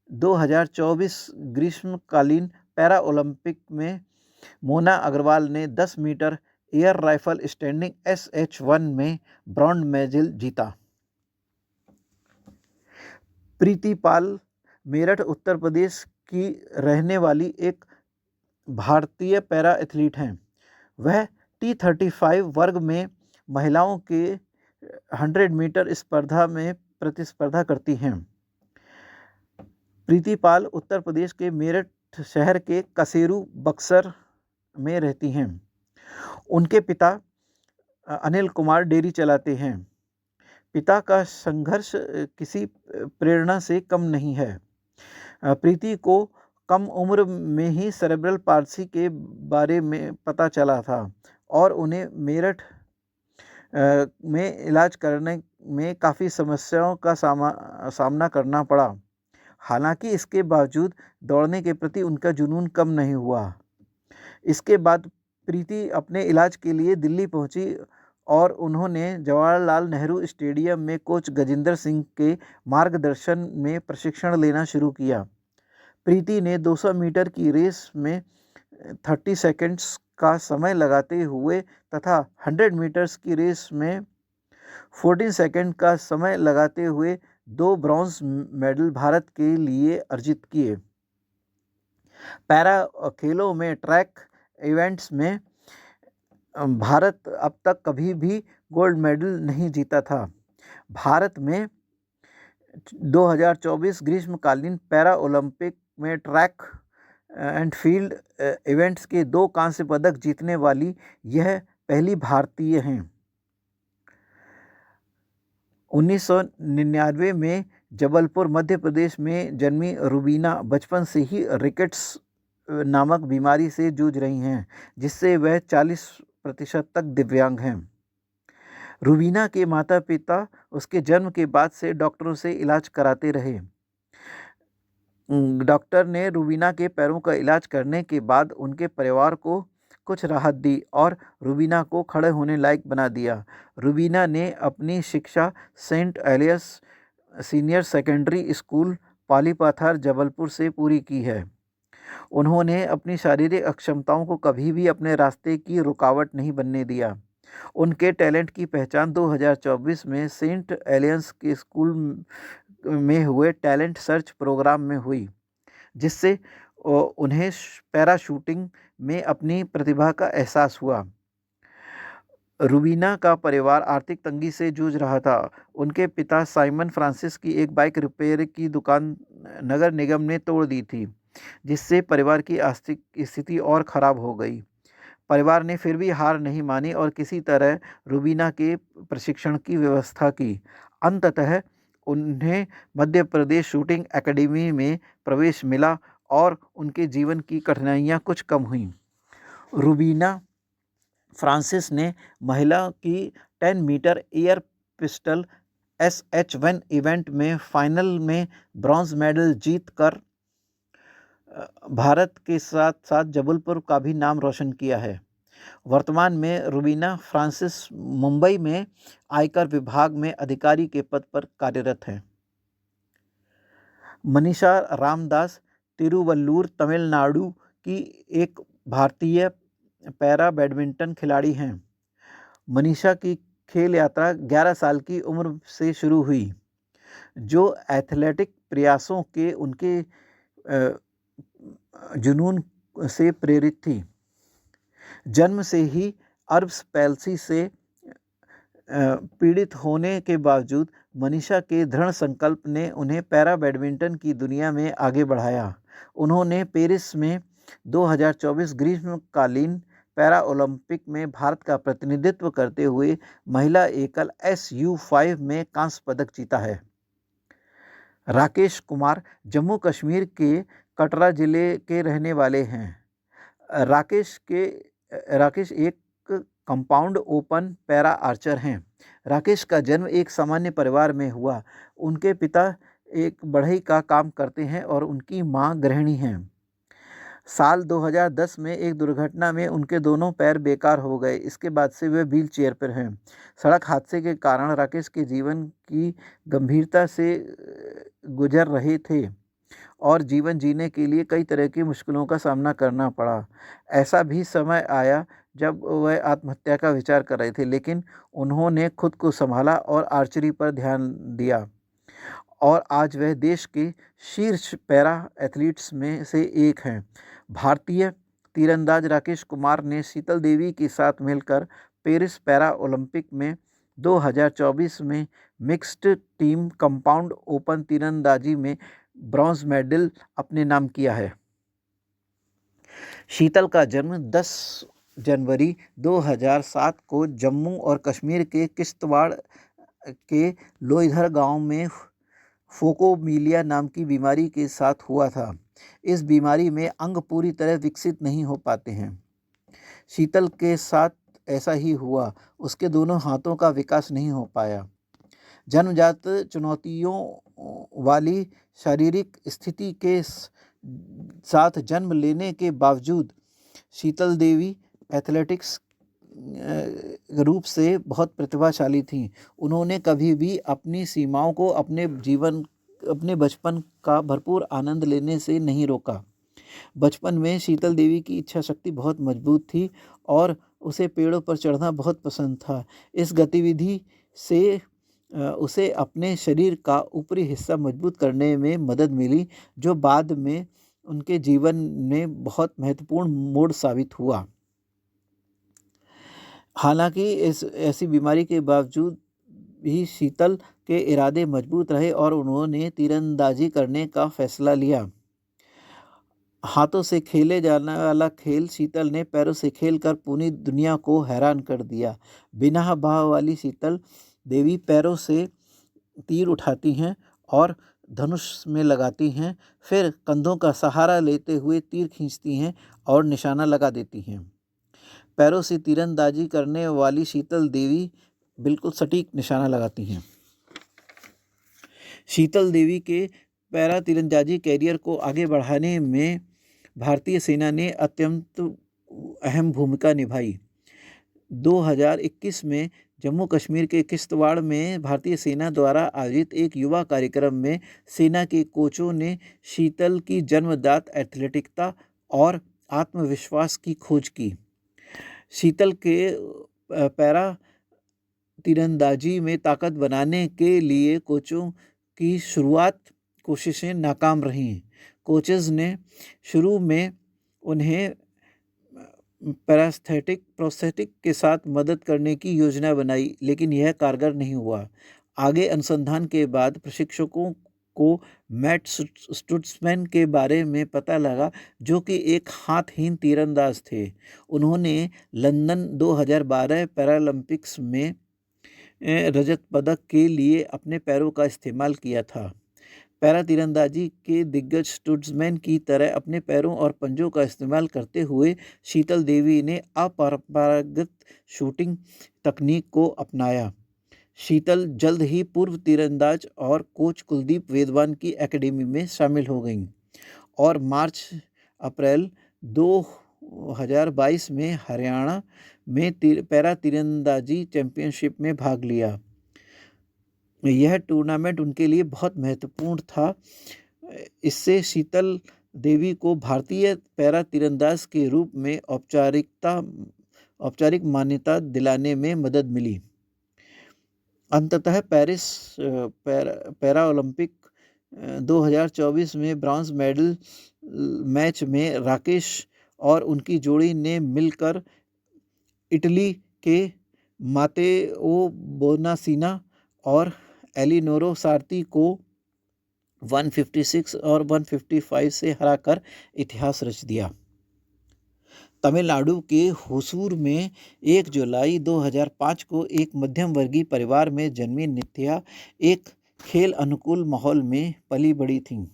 2024 ग्रीष्मकालीन पैरा ओलंपिक में मोना अग्रवाल ने 10 metre air rifle standing SH1 में ब्रॉन्ज मेडल जीता। प्रीति पाल मेरठ उत्तर प्रदेश की रहने वाली एक भारतीय पैरा एथलीट हैं। वह T35 वर्ग में महिलाओं के 100 मीटर स्पर्धा में प्रतिस्पर्धा करती हैं। प्रीति पाल उत्तर प्रदेश के मेरठ शहर के कसेरू बक्सर में रहती हैं। उनके पिता अनिल कुमार डेयरी चलाते हैं। पिता का संघर्ष किसी प्रेरणा से कम नहीं है। प्रीति को कम उम्र में ही सेरेब्रल पाल्सी के बारे में पता चला था और उन्हें मेरठ में इलाज करने में काफ़ी समस्याओं का सामना करना पड़ा। हालांकि इसके बावजूद दौड़ने के प्रति उनका जुनून कम नहीं हुआ। इसके बाद प्रीति अपने इलाज के लिए दिल्ली पहुंची और उन्होंने जवाहरलाल नेहरू स्टेडियम में कोच गजेंद्र सिंह के मार्गदर्शन में प्रशिक्षण लेना शुरू किया। प्रीति ने 200 मीटर की रेस में 30 सेकंड्स का समय लगाते हुए तथा 100 मीटर्स की रेस में 14 सेकंड का समय लगाते हुए 2 ब्रॉन्ज मेडल भारत के लिए अर्जित किए। पैरा खेलों में ट्रैक इवेंट्स में भारत अब तक कभी भी गोल्ड मेडल नहीं जीता था। भारत में 2024 ग्रीष्मकालीन पैरा ओलंपिक में ट्रैक एंड फील्ड इवेंट्स के 2 कांस्य पदक जीतने वाली यह पहली भारतीय हैं। 1999 में जबलपुर मध्य प्रदेश में जन्मी रूबीना बचपन से ही रिकेट्स नामक बीमारी से जूझ रही हैं, जिससे वह 40% तक दिव्यांग हैं। रूबीना के माता पिता उसके जन्म के बाद से डॉक्टरों से इलाज कराते रहे। डॉक्टर ने रूबीना के पैरों का इलाज करने के बाद उनके परिवार को कुछ राहत दी और रूबीना को खड़े होने लायक बना दिया। रूबीना ने अपनी शिक्षा saint Aloysius senior secondary school Polipathar Jabalpur से पूरी की है। उन्होंने अपनी शारीरिक अक्षमताओं को कभी भी अपने रास्ते की रुकावट नहीं बनने दिया। उनके टैलेंट की पहचान 2024 में सेंट एलियंस के स्कूल में हुए टैलेंट सर्च प्रोग्राम में हुई, जिससे उन्हें पैरा शूटिंग में अपनी प्रतिभा का एहसास हुआ। रूबीना का परिवार आर्थिक तंगी से जूझ रहा था। उनके पिता साइमन फ्रांसिस की एक बाइक रिपेयर की दुकान नगर निगम ने तोड़ दी थी, जिससे परिवार की आर्थिक स्थिति और ख़राब हो गई। परिवार ने फिर भी हार नहीं मानी और किसी तरह रूबीना के प्रशिक्षण की व्यवस्था की। अंततः उन्हें मध्य प्रदेश शूटिंग एकेडमी में प्रवेश मिला और उनके जीवन की कठिनाइयाँ कुछ कम हुईं। रूबीना फ्रांसिस ने महिला की 10 metre air pistol SH1 event में फाइनल में ब्रॉन्ज मेडल जीतकर भारत के साथ साथ जबलपुर का भी नाम रोशन किया है। वर्तमान में रुबीना फ्रांसिस मुंबई में आयकर विभाग में अधिकारी के पद पर कार्यरत हैं। मनीषा रामदास तिरुवल्लुर तमिलनाडु की एक भारतीय पैरा बैडमिंटन खिलाड़ी हैं। मनीषा की खेल यात्रा 11 साल की उम्र से शुरू हुई, जो एथलेटिक प्रयासों के उनके जुनून से प्रेरित थी। जन्म से ही अर्ब्स पैल्सी से पीड़ित होने के बावजूद मनीषा के दृढ़ संकल्प ने उन्हें पैरा बैडमिंटन की दुनिया में आगे बढ़ाया। उन्होंने पेरिस में 2024 ग्रीष्मकालीन पैरा ओलंपिक में भारत का प्रतिनिधित्व करते हुए महिला एकल SU5 में कांस्य पदक जीता है। राकेश कुमार जम्मू कश्मीर के कटरा जिले के रहने वाले हैं। राकेश एक कंपाउंड ओपन पैरा आर्चर हैं। राकेश का जन्म एक सामान्य परिवार में हुआ। उनके पिता एक बढ़ई का काम करते हैं और उनकी मां गृहिणी हैं। साल 2010 में एक दुर्घटना में उनके दोनों पैर बेकार हो गए। इसके बाद से वे व्हील चेयर पर हैं। सड़क हादसे के कारण राकेश के जीवन की गंभीरता से गुजर रहे थे और जीवन जीने के लिए कई तरह की मुश्किलों का सामना करना पड़ा। ऐसा भी समय आया जब वह आत्महत्या का विचार कर रहे थे, लेकिन उन्होंने खुद को संभाला और आर्चरी पर ध्यान दिया और आज वह देश के शीर्ष पैरा एथलीट्स में से एक हैं। भारतीय तीरंदाज राकेश कुमार ने शीतल देवी के साथ मिलकर पेरिस पैरा ओलंपिक में 2024 में मिक्स्ड टीम कंपाउंड ओपन तीरंदाजी में ब्रॉन्ज मेडल अपने नाम किया है। शीतल का जन्म 10 जनवरी 2007 को जम्मू और कश्मीर के किश्तवाड़ के लोईधर गांव में फोकोमिलिया नाम की बीमारी के साथ हुआ था। इस बीमारी में अंग पूरी तरह विकसित नहीं हो पाते हैं। शीतल के साथ ऐसा ही हुआ। उसके दोनों हाथों का विकास नहीं हो पाया। जन्मजात चुनौतियों वाली शारीरिक स्थिति के साथ जन्म लेने के बावजूद शीतल देवी एथलेटिक्स रूप से बहुत प्रतिभाशाली थीं। उन्होंने कभी भी अपनी सीमाओं को अपने बचपन का भरपूर आनंद लेने से नहीं रोका। बचपन में शीतल देवी की इच्छा शक्ति बहुत मजबूत थी और उसे पेड़ों पर चढ़ना बहुत पसंद था। इस गतिविधि से उसे अपने शरीर का ऊपरी हिस्सा मजबूत करने में मदद मिली, जो बाद में उनके जीवन में बहुत महत्वपूर्ण मोड़ साबित हुआ। हालांकि ऐसी बीमारी के बावजूद भी शीतल के इरादे मजबूत रहे और उन्होंने तीरंदाजी करने का फैसला लिया। हाथों से खेले जाने वाला खेल शीतल ने पैरों से खेलकर पूरी दुनिया को हैरान कर दिया। बिना बाह वाली शीतल देवी पैरों से तीर उठाती हैं और धनुष में लगाती हैं, फिर कंधों का सहारा लेते हुए तीर खींचती हैं और निशाना लगा देती हैं। पैरों से तीरंदाजी करने वाली शीतल देवी बिल्कुल सटीक निशाना लगाती हैं। शीतल देवी के पैरा तीरंदाजी कैरियर को आगे बढ़ाने में भारतीय सेना ने अत्यंत अहम भूमिका निभाई। 2021 में जम्मू कश्मीर के किश्तवाड़ में भारतीय सेना द्वारा आयोजित एक युवा कार्यक्रम में सेना के कोचों ने शीतल की जन्मजात एथलेटिकता और आत्मविश्वास की खोज की। शीतल के पैरा तीरंदाजी में ताकत बनाने के लिए कोचों की शुरुआत कोशिशें नाकाम रहीं। कोचेज़ ने शुरू में उन्हें प्रोस्थेटिक के साथ मदद करने की योजना बनाई, लेकिन यह कारगर नहीं हुआ। आगे अनुसंधान के बाद प्रशिक्षकों को मैट स्टुट्समैन के बारे में पता लगा, जो कि एक हाथहीन तीरंदाज थे। उन्होंने लंदन 2012 पैरालंपिक्स में रजत पदक के लिए अपने पैरों का इस्तेमाल किया था। पैरा तीरंदाजी के दिग्गज स्टुट्समैन की तरह अपने पैरों और पंजों का इस्तेमाल करते हुए शीतल देवी ने अपरंपरागत शूटिंग तकनीक को अपनाया। शीतल जल्द ही पूर्व तीरंदाज और कोच कुलदीप वेदवान की एकेडमी में शामिल हो गईं और मार्च-अप्रैल 2022 में हरियाणा में पैरा तीरंदाजी चैंपियनशिप में भाग लिया। यह टूर्नामेंट उनके लिए बहुत महत्वपूर्ण था। इससे शीतल देवी को भारतीय पैरा तीरंदाज के रूप में औपचारिक मान्यता दिलाने में मदद मिली। अंततः पेरिस पैरा ओलंपिक 2024 में ब्रॉन्ज मेडल मैच में राकेश और उनकी जोड़ी ने मिलकर इटली के मातेओ बोनासीना और एलिनोरो सार्ती को 156 और 155 से हराकर इतिहास रच दिया। तमिलनाडु के होसूर में 1 जुलाई 2005 को एक मध्यम वर्गीय परिवार में जन्मी नित्या एक खेल अनुकूल माहौल में पली बड़ी थीं।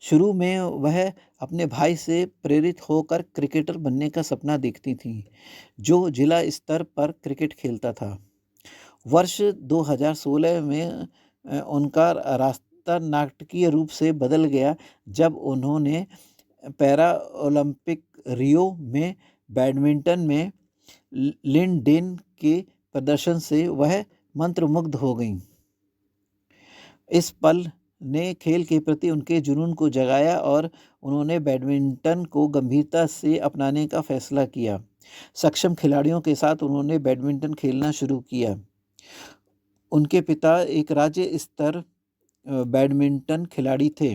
शुरू में वह अपने भाई से प्रेरित होकर क्रिकेटर बनने का सपना देखती थीं, जो जिला स्तर पर क्रिकेट खेलता था। वर्ष 2016 में उनका रास्ता नाटकीय रूप से बदल गया जब उन्होंने पैरा ओलंपिक रियो में बैडमिंटन में लिन डेन के प्रदर्शन से वह मंत्रमुग्ध हो गईं। इस पल ने खेल के प्रति उनके जुनून को जगाया और उन्होंने बैडमिंटन को गंभीरता से अपनाने का फैसला किया। सक्षम खिलाड़ियों के साथ उन्होंने बैडमिंटन खेलना शुरू किया। उनके पिता एक राज्य स्तर बैडमिंटन खिलाड़ी थे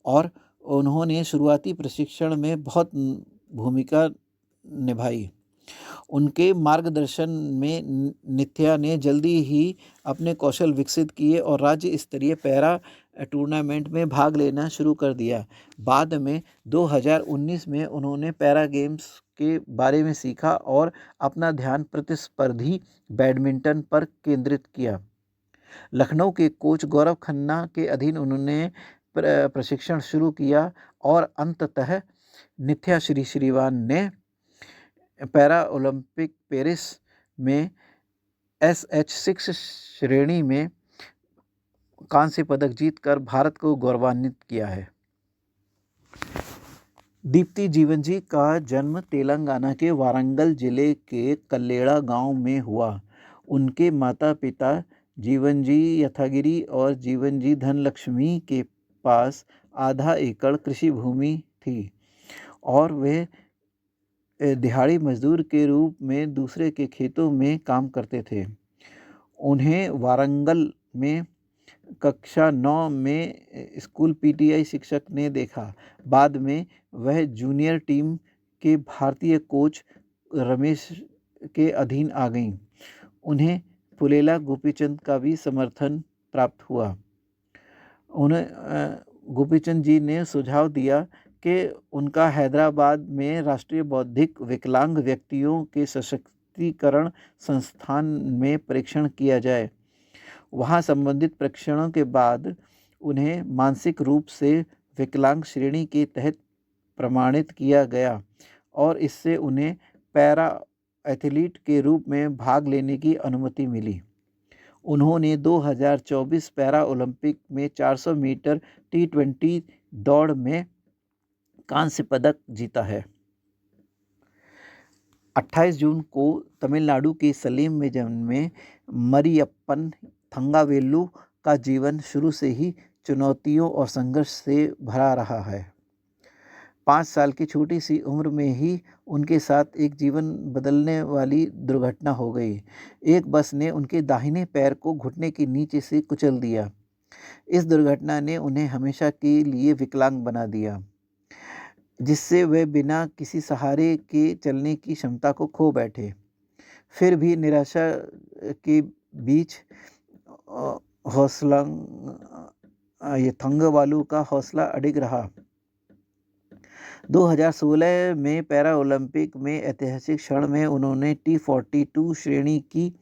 और उन्होंने शुरुआती प्रशिक्षण में बहुत भूमिका निभाई। उनके मार्गदर्शन में नित्या ने जल्दी ही अपने कौशल विकसित किए और राज्य स्तरीय पैरा टूर्नामेंट में भाग लेना शुरू कर दिया। बाद में 2019 में उन्होंने पैरा गेम्स के बारे में सीखा और अपना ध्यान प्रतिस्पर्धी बैडमिंटन पर केंद्रित किया। लखनऊ के कोच गौरव खन्ना के अधीन उन्होंने प्रशिक्षण शुरू किया और अंततः नित्या श्रीवान ने पैरा ओलंपिक पेरिस में SH6 श्रेणी में कांस्य पदक जीतकर भारत को गौरवान्वित किया है। दीप्ति जीवनजी का जन्म तेलंगाना के वारंगल जिले के कल्लेड़ा गांव में हुआ। उनके माता पिता जीवनजी यथागिरी और जीवनजी धनलक्ष्मी के पास आधा एकड़ कृषि भूमि थी और वे दिहाड़ी मजदूर के रूप में दूसरे के खेतों में काम करते थे। उन्हें वारंगल में कक्षा 9 में स्कूल PTI शिक्षक ने देखा। बाद में वह जूनियर टीम के भारतीय कोच रमेश के अधीन आ गईं। उन्हें पुलेला गोपीचंद का भी समर्थन प्राप्त हुआ। उन्हें गोपीचंद जी ने सुझाव दिया कि उनका हैदराबाद में राष्ट्रीय बौद्धिक विकलांग व्यक्तियों के सशक्तिकरण संस्थान में परीक्षण किया जाए। वहाँ संबंधित परीक्षणों के बाद उन्हें मानसिक रूप से विकलांग श्रेणी के तहत प्रमाणित किया गया और इससे उन्हें पैरा एथलीट के रूप में भाग लेने की अनुमति मिली। उन्होंने 2024 पैरा ओलंपिक में 400 मीटर T20 दौड़ में कांस्य पदक जीता है। 28 जून को तमिलनाडु के सलेम में जन्मे मरियप्पन थंगावेलु का जीवन शुरू से ही चुनौतियों और संघर्ष से भरा रहा है। 5 साल की छोटी सी उम्र में ही उनके साथ एक जीवन बदलने वाली दुर्घटना हो गई। एक बस ने उनके दाहिने पैर को घुटने के नीचे से कुचल दिया। इस दुर्घटना ने उन्हें हमेशा के लिए विकलांग बना दिया, जिससे वे बिना किसी सहारे के चलने की क्षमता को खो बैठे। फिर भी निराशा के बीच थंगावेलु का हौसला अडिग रहा। 2016 में पैरा ओलंपिक में ऐतिहासिक क्षण में उन्होंने T42 श्रेणी की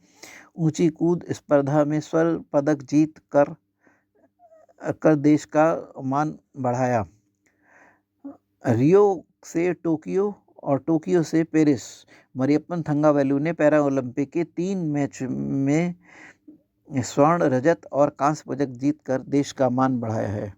ऊंची कूद स्पर्धा में स्वर्ण पदक जीत कर देश का मान बढ़ाया। रियो से टोक्यो और टोक्यो से पेरिस, मरियप्पन थंगावेलु ने पैरा ओलंपिक के 3 मैच में स्वर्ण, रजत और कांस्य पदक जीतकर देश का मान बढ़ाया है।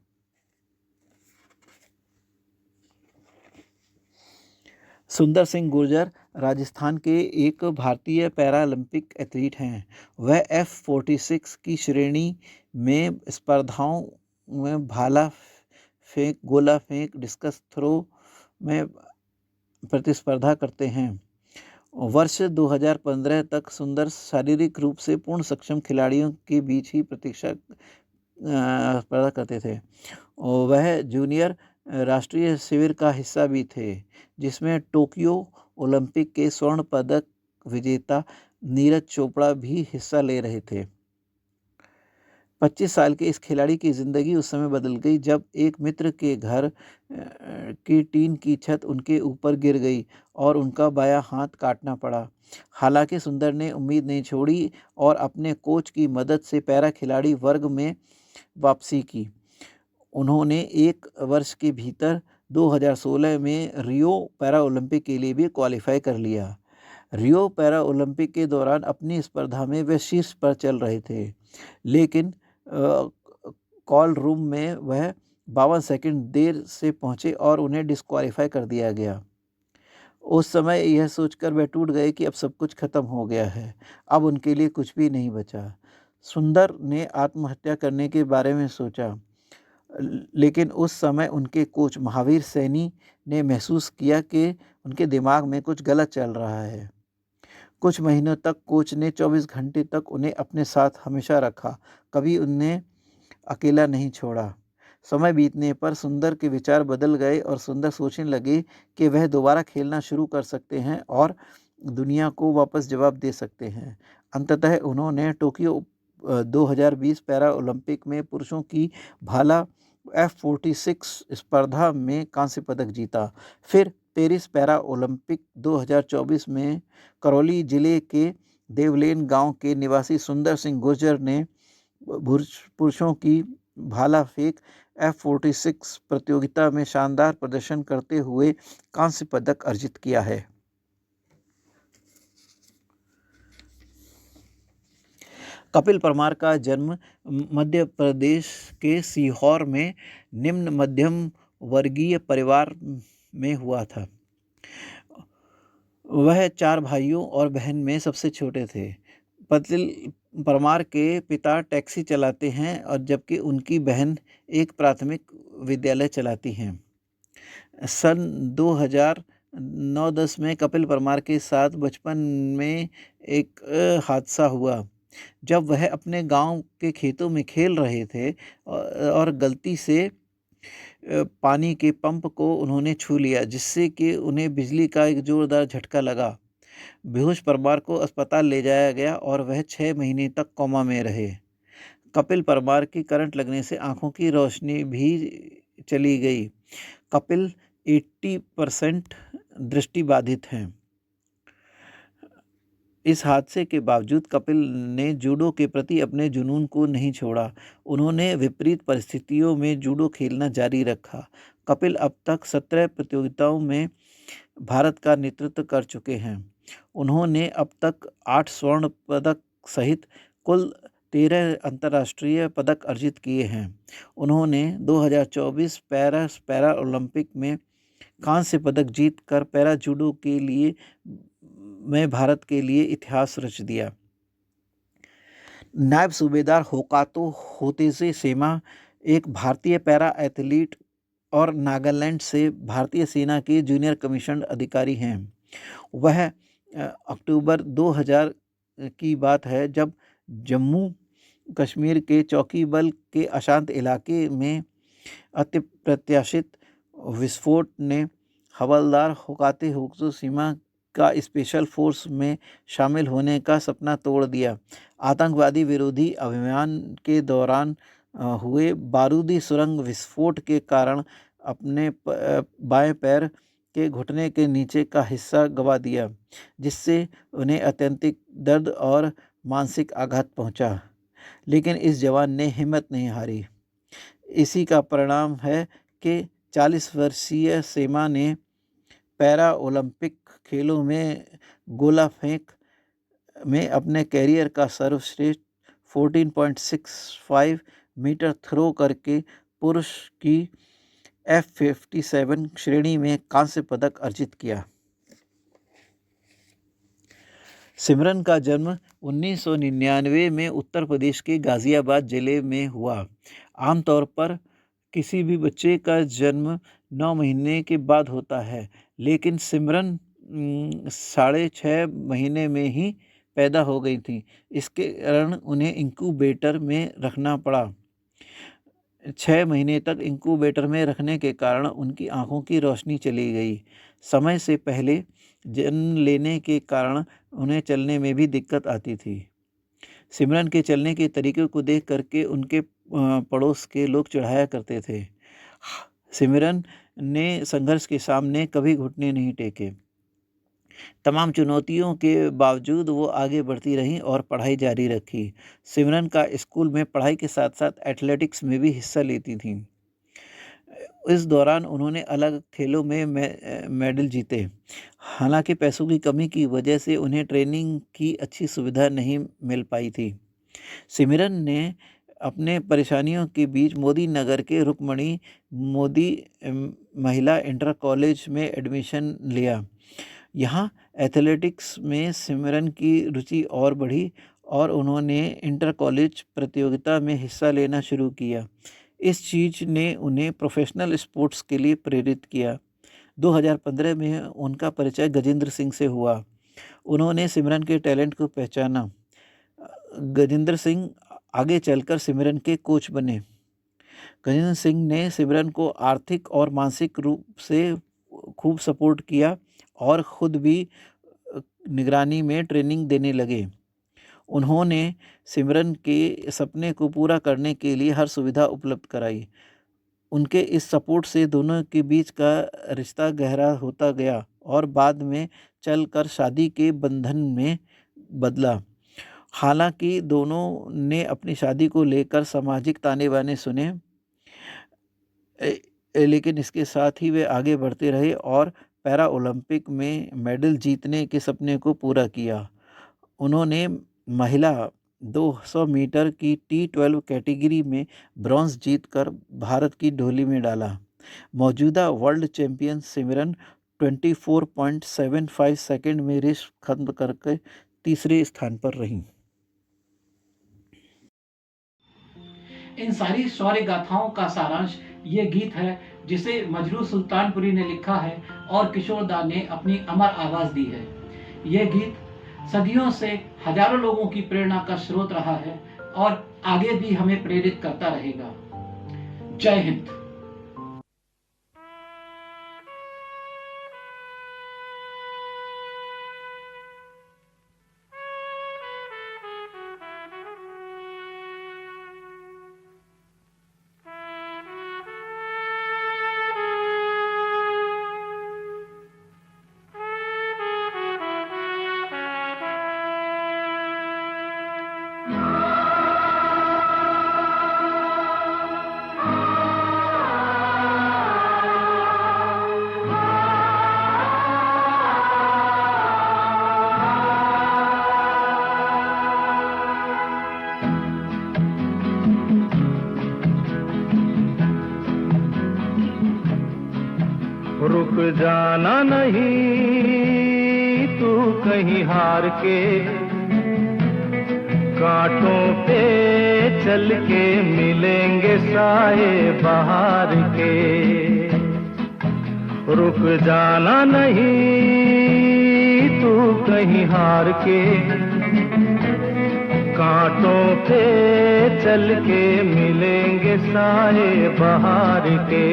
सुंदर सिंह गुर्जर राजस्थान के एक भारतीय पैरालंपिक एथलीट हैं। वह F46 की श्रेणी में स्पर्धाओं में भाला फेंक, गोला फेंक, डिस्कस थ्रो में प्रतिस्पर्धा करते हैं। वर्ष 2015 तक सुंदर शारीरिक रूप से पूर्ण सक्षम खिलाड़ियों के बीच ही स्पर्धा करते थे। वह जूनियर राष्ट्रीय शिविर का हिस्सा भी थे, जिसमें टोक्यो ओलंपिक के स्वर्ण पदक विजेता नीरज चोपड़ा भी हिस्सा ले रहे थे। 25 साल के इस खिलाड़ी की ज़िंदगी उस समय बदल गई जब एक मित्र के घर की टीन की छत उनके ऊपर गिर गई और उनका बायां हाथ काटना पड़ा। हालांकि सुंदर ने उम्मीद नहीं छोड़ी और अपने कोच की मदद से पैरा खिलाड़ी वर्ग में वापसी की। उन्होंने एक वर्ष के भीतर 2016 में रियो पैरा ओलंपिक के लिए भी क्वालिफाई कर लिया। रियो पैरा ओलंपिक के दौरान अपनी स्पर्धा में वे शीर्ष पर चल रहे थे, लेकिन कॉल रूम में वह 52 सेकंड देर से पहुंचे और उन्हें डिस्क्वालीफाई कर दिया गया। उस समय यह सोचकर वे टूट गए कि अब सब कुछ खत्म हो गया है, अब उनके लिए कुछ भी नहीं बचा। सुंदर ने आत्महत्या करने के बारे में सोचा, लेकिन उस समय उनके कोच महावीर सैनी ने महसूस किया कि उनके दिमाग में कुछ गलत चल रहा है। कुछ महीनों तक कोच ने 24 घंटे तक उन्हें अपने साथ हमेशा रखा, कभी उन्हें अकेला नहीं छोड़ा। समय बीतने पर सुंदर के विचार बदल गए और सुंदर सोचने लगे कि वह दोबारा खेलना शुरू कर सकते हैं और दुनिया को वापस जवाब दे सकते हैं। अंततः उन्होंने टोक्यो 2020 पैरा ओलंपिक में पुरुषों की भाला F46 स्पर्धा में कांस्य पदक जीता। फिर पेरिस पैरा ओलंपिक 2024 में करौली जिले के देवलेन गांव के निवासी सुंदर सिंह गुर्जर ने पुरुषों की भाला फेंक F46 प्रतियोगिता में शानदार प्रदर्शन करते हुए कांस्य पदक अर्जित किया है। कपिल परमार का जन्म मध्य प्रदेश के सीहोर में निम्न मध्यम वर्गीय परिवार में हुआ था। वह 4 भाइयों और बहन में सबसे छोटे थे। कपिल परमार के पिता टैक्सी चलाते हैं और जबकि उनकी बहन एक प्राथमिक विद्यालय चलाती हैं। सन 2009-10 में कपिल परमार के साथ बचपन में एक हादसा हुआ जब वह अपने गांव के खेतों में खेल रहे थे और गलती से पानी के पंप को उन्होंने छू लिया, जिससे कि उन्हें बिजली का एक जोरदार झटका लगा। बेहोश परमार को अस्पताल ले जाया गया और वह 6 महीने तक कोमा में रहे। कपिल परमार की करंट लगने से आंखों की रोशनी भी चली गई। कपिल 80% दृष्टिबाधित हैं। इस हादसे के बावजूद कपिल ने जूडो के प्रति अपने जुनून को नहीं छोड़ा। उन्होंने विपरीत परिस्थितियों में जूडो खेलना जारी रखा। कपिल अब तक 17 प्रतियोगिताओं में भारत का नेतृत्व कर चुके हैं। उन्होंने अब तक 8 स्वर्ण पदक सहित कुल 13 अंतर्राष्ट्रीय पदक अर्जित किए हैं। उन्होंने 2024 पैरा ओलंपिक में कांस्य पदक जीतकर पैरा जूडो के लिए भारत के लिए इतिहास रच दिया। नायब सूबेदार होकातो होतेजे सेमा एक भारतीय पैरा एथलीट और नागालैंड से भारतीय सेना के जूनियर कमीशन अधिकारी हैं। वह अक्टूबर 2000 की बात है जब जम्मू कश्मीर के चौकी बल के अशांत इलाके में अप्रत्याशित विस्फोट ने हवलदार होकाते होत्सुशिमा का स्पेशल फोर्स में शामिल होने का सपना तोड़ दिया। आतंकवादी विरोधी अभियान के दौरान हुए बारूदी सुरंग विस्फोट के कारण अपने बाएं पैर के घुटने के नीचे का हिस्सा गंवा दिया, जिससे उन्हें अत्यंतिक दर्द और मानसिक आघात पहुंचा। लेकिन इस जवान ने हिम्मत नहीं हारी। इसी का परिणाम है कि 40 वर्षीय सेमा ने पैरा ओलंपिक खेलों में गोला फेंक में अपने कैरियर का सर्वश्रेष्ठ 14.65 मीटर थ्रो करके पुरुष की F57 श्रेणी में कांस्य पदक अर्जित किया। सिमरन का जन्म 1999 में उत्तर प्रदेश के गाज़ियाबाद जिले में हुआ। आमतौर पर किसी भी बच्चे का जन्म 9 महीने के बाद होता है, लेकिन सिमरन 6.5 महीने में ही पैदा हो गई थी। इसके कारण उन्हें इंक्यूबेटर में रखना पड़ा। 6 महीने तक इंक्यूबेटर में रखने के कारण उनकी आंखों की रोशनी चली गई। समय से पहले जन्म लेने के कारण उन्हें चलने में भी दिक्कत आती थी। सिमरन के चलने के तरीके को देख करके उनके पड़ोस के लोग चिढ़ाया करते थे। सिमरन ने संघर्ष के सामने कभी घुटने नहीं टेके। तमाम चुनौतियों के बावजूद वो आगे बढ़ती रहीं और पढ़ाई जारी रखी। सिमरन का स्कूल में पढ़ाई के साथ साथ एथलेटिक्स में भी हिस्सा लेती थीं। इस दौरान उन्होंने अलग खेलों में मेडल जीते। हालांकि पैसों की कमी की वजह से उन्हें ट्रेनिंग की अच्छी सुविधा नहीं मिल पाई थी। सिमरन ने अपने परेशानियों के बीच मोदी नगर के रुक्मणी मोदी महिला इंटर कॉलेज में एडमिशन लिया। यहाँ एथलेटिक्स में सिमरन की रुचि और बढ़ी और उन्होंने इंटर कॉलेज प्रतियोगिता में हिस्सा लेना शुरू किया। इस चीज़ ने उन्हें प्रोफेशनल स्पोर्ट्स के लिए प्रेरित किया। 2015 में उनका परिचय गजेंद्र सिंह से हुआ। उन्होंने सिमरन के टैलेंट को पहचाना। गजेंद्र सिंह आगे चलकर सिमरन के कोच बने। गजेंद्र सिंह ने सिमरन को आर्थिक और मानसिक रूप से खूब सपोर्ट किया और ख़ुद भी निगरानी में ट्रेनिंग देने लगे। उन्होंने सिमरन के सपने को पूरा करने के लिए हर सुविधा उपलब्ध कराई। उनके इस सपोर्ट से दोनों के बीच का रिश्ता गहरा होता गया और बाद में चलकर शादी के बंधन में बदला। हालांकि दोनों ने अपनी शादी को लेकर सामाजिक ताने बाने सुने, लेकिन इसके साथ ही वे आगे बढ़ते रहे और पैरा ओलंपिक में मेडल जीतने के सपने को पूरा किया। उन्होंने महिला 200 मीटर की T12 कैटेगरी में ब्रॉन्ज जीतकर भारत की डोली में डाला। मौजूदा वर्ल्ड चैंपियन सिमरन 24.75 सेकंड में रेस खत्म करके तीसरे स्थान पर रहीं। इन सारी शौर्य गाथाओं का सारांश ये गीत है जिसे मजरू सुल्तानपुरी ने लिखा है और किशोर दा ने अपनी अमर आवाज दी है। यह गीत सदियों से हजारों लोगों की प्रेरणा का स्रोत रहा है और आगे भी हमें प्रेरित करता रहेगा। जय हिंद। रुक जाना नहीं तू कहीं हार के, कांटों पे चल के मिलेंगे साए बहार के। रुक जाना नहीं तू कहीं हार के, कांटों पे चल के मिलेंगे साए बहार के।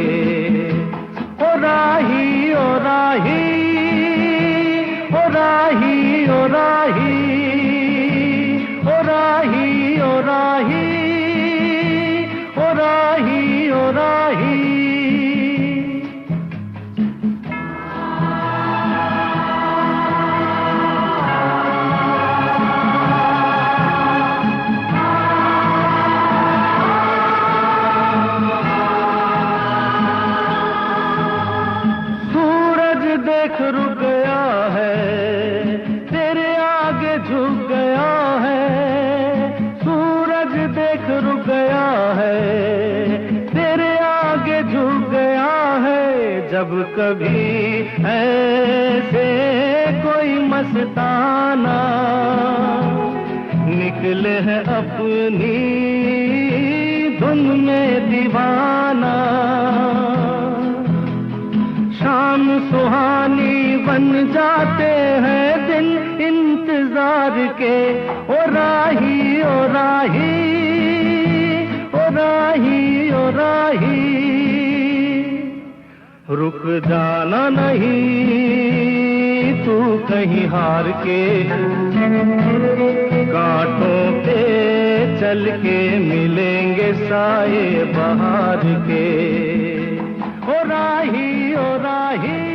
ओ राही ओ राही ओ राही ओ राही ओ राही ओ राही ओ राही ओ राही। देख रुक गया है तेरे आगे झुक कभी ऐसे कोई मस्ताना निकले है अपनी धुन में दीवाना। शाम सुहानी बन जाते हैं दिन इंतजार के, ओ राही ओ राही ओ राही ओ राही। रुक जाना नहीं तू कहीं हार के, कांटों पे चल के मिलेंगे साए बहार के। ओ राही ओ राही।